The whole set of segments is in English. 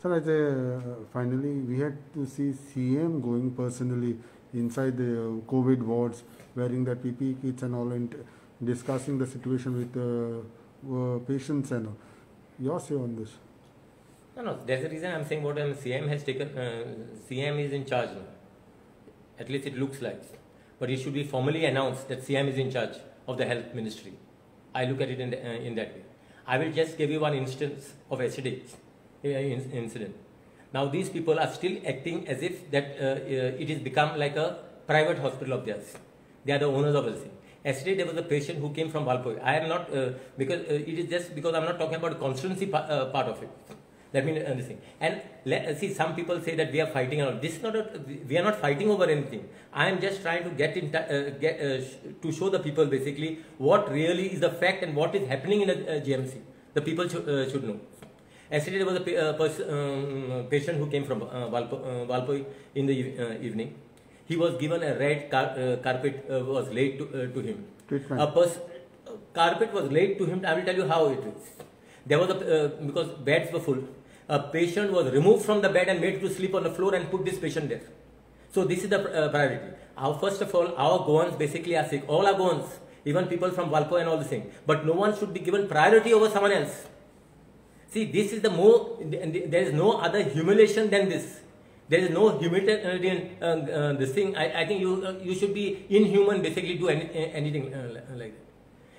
Sir, finally we had to see CM going personally inside the COVID wards, wearing the PPE kits and all, and discussing the situation with patients and all. Your say on this? No. That's the reason I'm saying what CM has taken. CM is in charge now. At least it looks like. But it should be formally announced that CM is in charge of the health ministry. I look at it in that way. I will just give you one instance of yesterday incident. Now these people are still acting as if that it has become like a private hospital of theirs. They are the owners of the thing. Yesterday there was a patient who came from Valpoi. I am not because it is just because I'm not talking about the constituency part of it. That means this thing. And see, some people say that we are fighting. This is not we are not fighting over anything. I am just trying to to show the people basically what really is the fact and what is happening in the GMC. The people should know. Yesterday there was a patient who came from Valpoi in the evening. He was given a red carpet was laid to him. Carpet was laid to him. I will tell you how it is. There was because beds were full. A patient was removed from the bed and made to sleep on the floor and put this patient there. So this is the priority. First of all, our Goans basically are sick. All our Goans, even people from Valpoi and all the thing. But no one should be given priority over someone else. See, this is the more. There is no other humiliation than this. There is no humanitarian this thing. I think you should be inhuman basically do anything like that.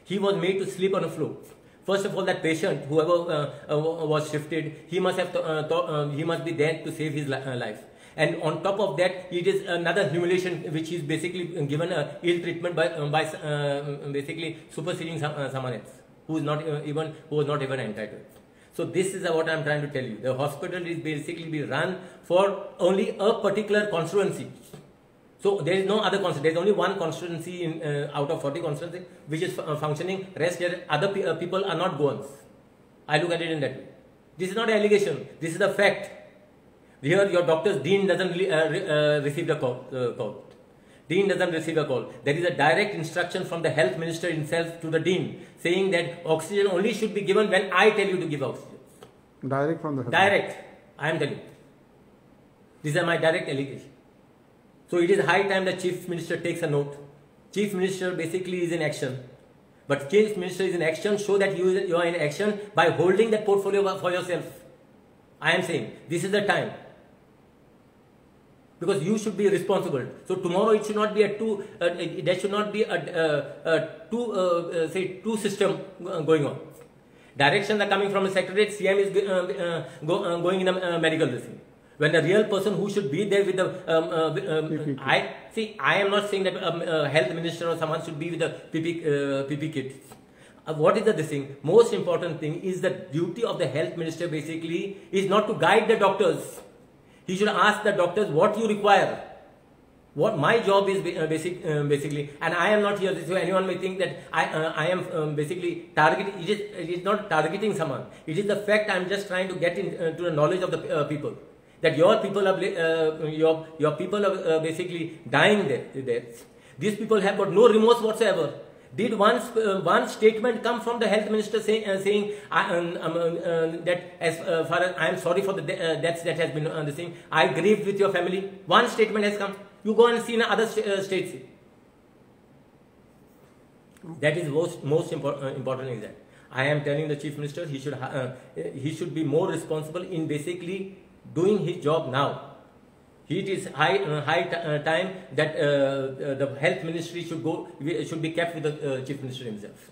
He was made to sleep on the floor. First of all, that patient, whoever was shifted, he must have he must be there to save his life. And on top of that, it is another humiliation which is basically given ill treatment by basically superseding someone else who was not even entitled. So this is what I am trying to tell you. The hospital is basically be run for only a particular constituency. So there is no other constituency. There is only one constituency out of 40 constituencies which is functioning. Rest other people are not Goans. I look at it in that way. This is not an allegation. This is the fact. Here your doctor's dean doesn't receive the call. Dean doesn't receive a call. There is a direct instruction from the health minister himself to the dean saying that oxygen only should be given when I tell you to give oxygen. Direct from the health. Direct. I am telling you. These are my direct allegation. So it is high time the chief minister takes a note. Chief minister basically is in action. But chief minister is in action, show that you are in action by holding that portfolio for yourself. I am saying this is the time. Because you should be responsible. So tomorrow it should not be there should not be two system going on. Directions are coming from the secretariat. CM is going in a medical thing. When the real person who should be there with the I am not saying that health minister or someone should be with the PP kit. What is the thing? Most important thing is the duty of the health minister basically is not to guide the doctors. He should ask the doctors what you require. What my job is basically, and I am not here. So anyone may think that I am basically targeting. It is not targeting someone. It is the fact. I am just trying to get into the knowledge of the people. That your people are your people are basically dying there. These people have got no remorse whatsoever. Did one statement come from the health minister saying that as far as I am sorry for the deaths that has been the thing, I grieved with your family? One statement has come. You go and see in other states. That is most important is that I am telling the chief minister he should be more responsible in basically doing his job now. It is high time that the health ministry should be kept with the chief minister himself.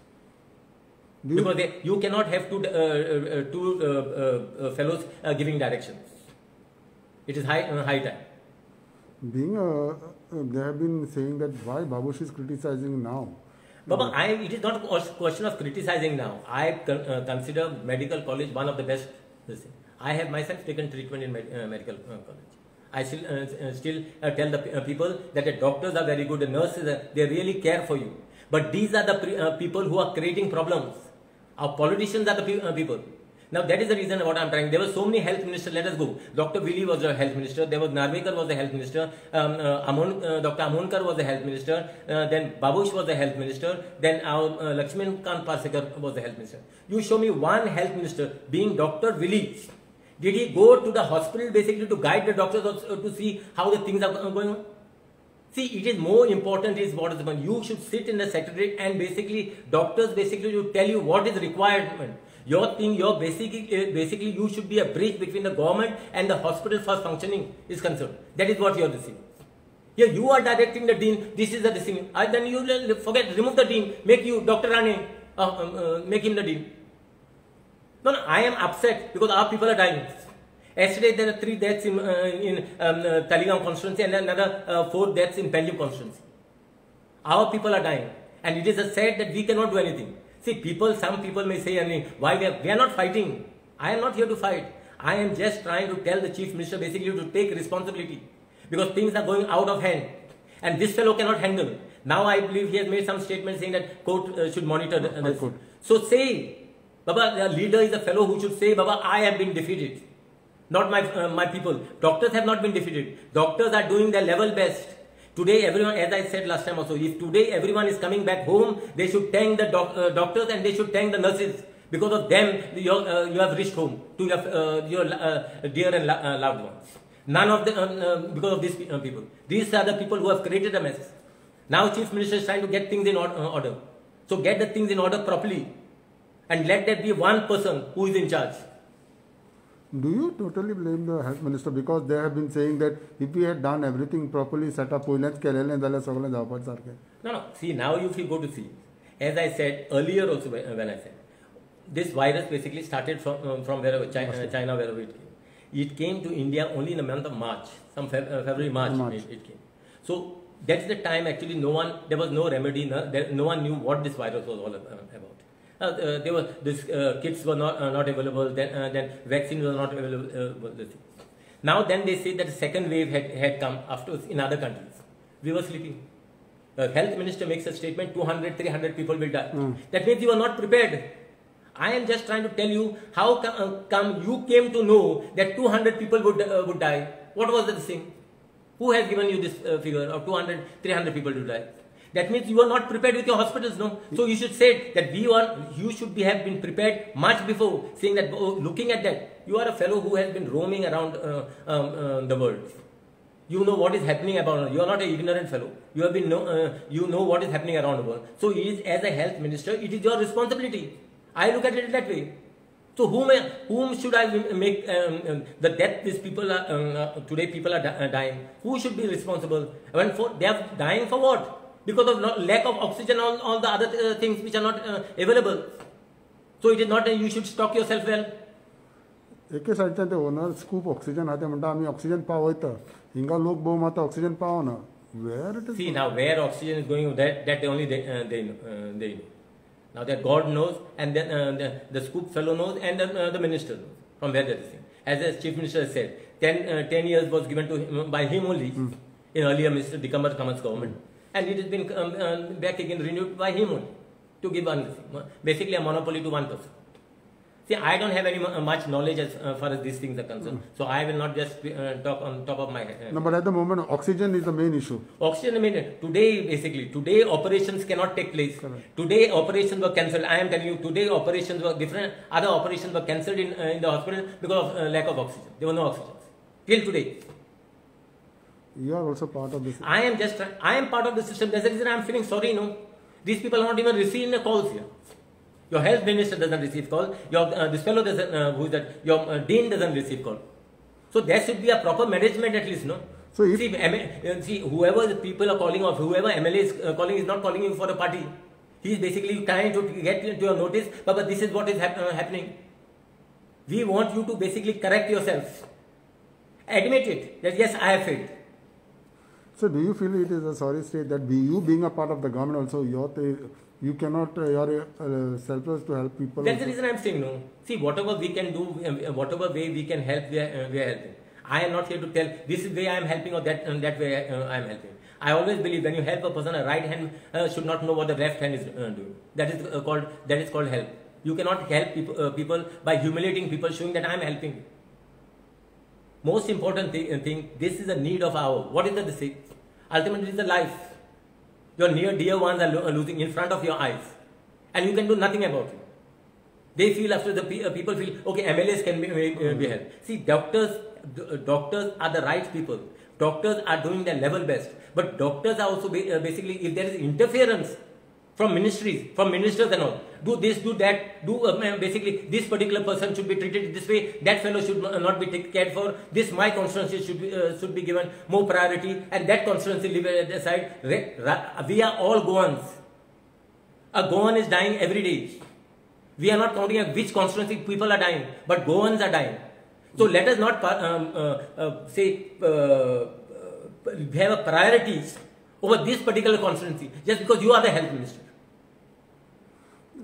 Because you cannot have two fellows giving directions. It is high time. They have been saying that why Babush is criticizing now. Baba, it is not a question of criticizing now. I consider medical college one of the best. I have myself taken treatment in medical college. I still tell the people that the doctors are very good, the nurses, they really care for you. But these are the people who are creating problems. Our politicians are the people. Now that is the reason what I am trying. There were so many health ministers. Let us go. Dr. Willy was the health minister. There was Narvekar was the health minister. Dr. Amonkar was the health minister. Then Babush was the health minister. Then our Lakshman Kant Parsekar was the health minister. You show me one health minister being Dr. Willy. Did he go to the hospital basically to guide the doctors or to see how the things are going on? See, it is more important is what is the point. You should sit in the secretariat and basically doctors basically will tell you what is requirement. Your thing, your basically you should be a bridge between the government and the hospital for functioning is concerned. That is what you are receiving. Here you are directing the dean. This is the decision. Then you forget, remove the dean, make you Dr. Rane, make him the dean. No, I am upset because our people are dying. Yesterday there are 3 deaths in Talegaon constituency and another 4 deaths in Pellu constituency. Our people are dying, and it is sad that we cannot do anything. See, some people may say, why we are not fighting. I am not here to fight. I am just trying to tell the Chief Minister basically to take responsibility because things are going out of hand, and this fellow cannot handle. Now I believe he has made some statement saying that court should monitor this. So say, Baba, the leader is a fellow who should say, Baba, I have been defeated. Not my people. Doctors have not been defeated. Doctors are doing their level best. Today, everyone, as I said last time also, if today everyone is coming back home, they should thank the doctors and they should thank the nurses. Because of them, you have reached home to your dear and loved ones. None of the, because of these people. These are the people who have created a mess. Now Chief Minister is trying to get things in order. So get the things in order properly. And let there be one person who is in charge. Do you totally blame the health minister because they have been saying that if we had done everything properly, set up poilance, No. See, now if you go to see, as I said earlier also when I said, this virus basically started from wherever, China, wherever it came. It came to India only in the month of March, some February, March. It came. So that's the time actually there was no remedy, no one knew what this virus was all about. Kits were not available. Then vaccines were not available. Now then they say that the second wave had come after in other countries. We were sleeping. The health minister makes a statement: 200, 300 people will die. That means you are not prepared. I am just trying to tell you how come you came to know that 200 people would die. What was the thing? Who has given you this figure of 200, 300 people to die? That means you are not prepared with your hospitals, no? So you should say that you should have been prepared much before, saying that, looking at that, you are a fellow who has been roaming around the world. You know what is happening about, you are not an ignorant fellow. You have been, you know what is happening around the world. So as a health minister, it is your responsibility. I look at it that way. So whom should I make the death these people are, today people are dying? Who should be responsible? They are dying for what? Because of lack of oxygen, all the other things which are not available. So it is not you should stock yourself well. एके साइडच्यान ते owners खूप oxygen हा ते म्हणटा आमी oxygen पावयता हिंगा लोक भोव माता ऑक्सिजन पावना where it is. See now where oxygen is going, that only they know. Now that God knows, and then the scoop fellow knows, and the minister knows from where that is thing. As the chief minister said, 10 years was given to him by him only in earlier Mr. Dikambar Kamal's government, and it has been back again renewed by him only to give basically a monopoly to one person. See, I don't have any much knowledge as far as these things are concerned, so I will not just talk on top of my head. No, but at the moment, oxygen is the main issue. Oxygen, today operations cannot take place. Correct. Today operations were cancelled. I am telling you, today operations were different. Other operations were cancelled in the hospital because of lack of oxygen. There were no oxygen till today. You are also part of this. I am part of the system. That's the reason I am feeling sorry. No, these people are not even receiving the calls here. Your health minister doesn't receive call. This fellow doesn't, who is that? Your dean doesn't receive call. So there should be a proper management at least, no? So if see, whoever the people are calling off, whoever MLA is calling is not calling you for a party. He is basically trying to get into your notice, but this is what is happening. We want you to basically correct yourself. Admit it, that yes, I have failed. So do you feel it is a sorry state that you being a part of the government also, you cannot, you are selfless to help people? That's the reason I am saying no. See, whatever we can do, whatever way we can help, we are helping. I am not here to tell this is the way I am helping or that way I am helping. I always believe when you help a person, a right hand should not know what the left hand is doing. That is called help. You cannot help people by humiliating people, showing that I am helping. Most important thing, this is a need of ours. What is the thing? Ultimately, it is the life. Your near dear ones are losing in front of your eyes, and you can do nothing about it. They feel after the people feel, okay, MLAs can be helped. See, doctors are the right people. Doctors are doing their level best. But doctors are also basically, if there is interference from ministries, from ministers and all, do this, do that, basically this particular person should be treated this way, that fellow should not be cared for, this my constituency should be given more priority, and that constituency leave it aside. We are all Goans. A Goan is dying every day. We are not counting which constituency people are dying, but Goans are dying. So let us not have a priorities over this particular constituency just because you are the health minister.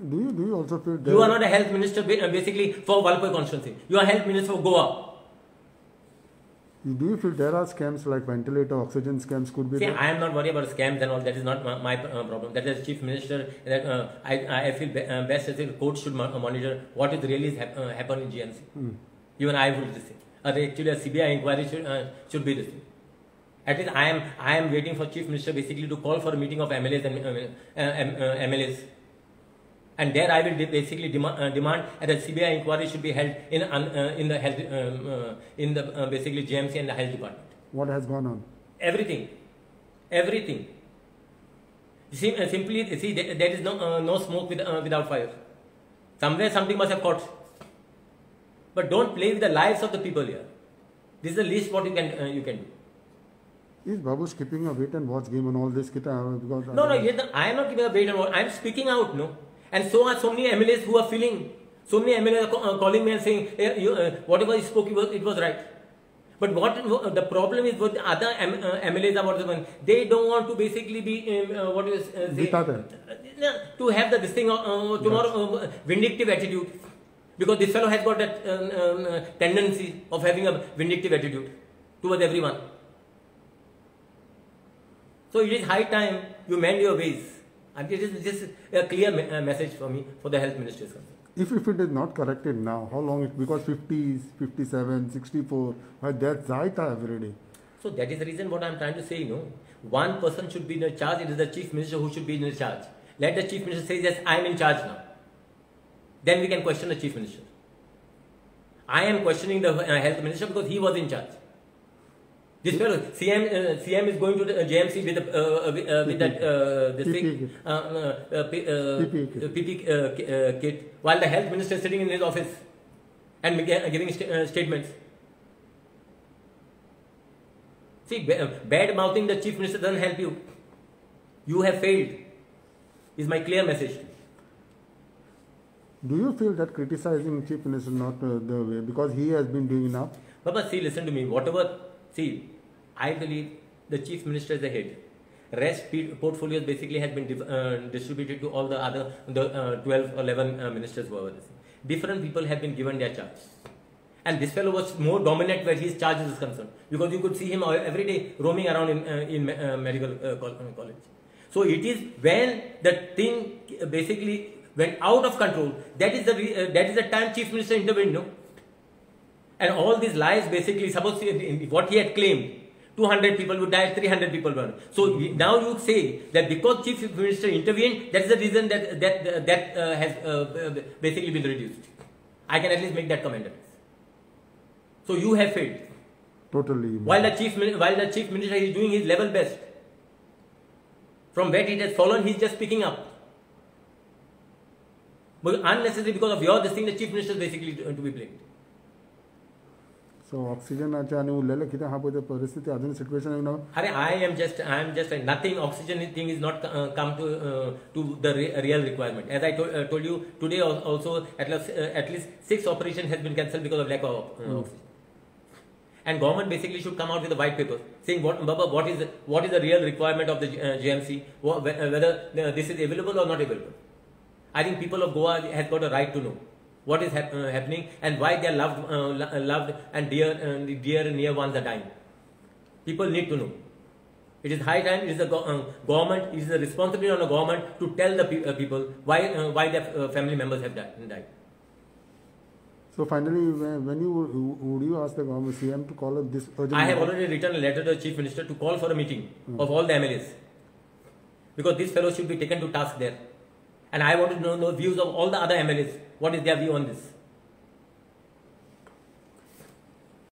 Do you also feel that you are not a health minister basically for Valapur constituency? You are health minister for Goa. Do you feel there are scams like ventilator, oxygen scams could be See, there? I am not worried about scams and all. That is not my problem. That is chief minister. That I feel best as the court should monitor what is really happen in GMC. Even I would say. Actually, a CBI inquiry should be this. At least I am waiting for chief minister basically to call for a meeting of MLAs and MLAs. And there I will basically demand that a CBI inquiry should be held in the health, basically GMC and the health department. What has gone on? Everything. Simply see there is no smoke without fire. Somewhere something must have caught. But don't play with the lives of the people here. This is the least what you can do. Is Babu skipping a wait and watch game on all this? Because No, I am not giving a wait and watch. I am speaking out, no. And so are so many MLAs who are feeling. So many MLAs are calling me and saying, hey, whatever you spoke, it was right. But what the problem is with other MLAs are whatever, they don't want to basically be to have this thing tomorrow vindictive attitude, because this fellow has got that tendency of having a vindictive attitude towards everyone. So it is high time you mend your ways. And it is just a clear message for me, for the health ministers. If it is not corrected now, how long it, because 50s, 57, 64, that's Zaita every day. So that is the reason what I am trying to say, one person should be in charge, it is the chief minister who should be in charge. Let the chief minister say, yes, I am in charge now. Then we can question the chief minister. I am questioning the health minister because he was in charge. This fellow, CM is going to the JMC with that PPE kit, while the health minister is sitting in his office and giving statements. See, bad mouthing the chief minister doesn't help you. You have failed, is my clear message. Do you feel that criticizing chief minister not the way, because he has been doing enough? Baba, see, listen to me. See, I believe the chief minister is the head. Rest portfolios basically has been distributed to all the other 12 or 11 ministers who are there. Different people have been given their charge. And this fellow was more dominant where his charge is concerned, because you could see him every day roaming around in medical college. So it is when the thing basically went out of control, that is the time chief minister intervened, no? And all these lies basically, suppose what he had claimed, 200 people would die, 300 people would die. So now you say that because chief minister intervened, that is the reason that has basically been reduced. I can at least make that comment. So you have failed. Totally. While the chief minister is doing his level best. From where it has fallen, he is just picking up. But unnecessarily, because of your this thing, the chief minister is basically to be blamed. So oxygen situation I am just nothing. Oxygen thing is not come to the real requirement. As I told you today also, at least 6 operations has been cancelled because of lack of oxygen. And government basically should come out with a white paper saying what is the real requirement of the GMC, whether this is available or not available. I think people of Goa has got a right to know what is happening and why they are loved and dear and near ones are dying. People need to know. It is high time. It is the government. It is the responsibility on the government to tell the people why their family members have died. So finally, would you ask the government CM to call up this urgent? I have already written a letter to the chief minister to call for a meeting of all the MLAs, because this fellow should be taken to task there. And I want to know the views of all the other MLAs What is their view on this?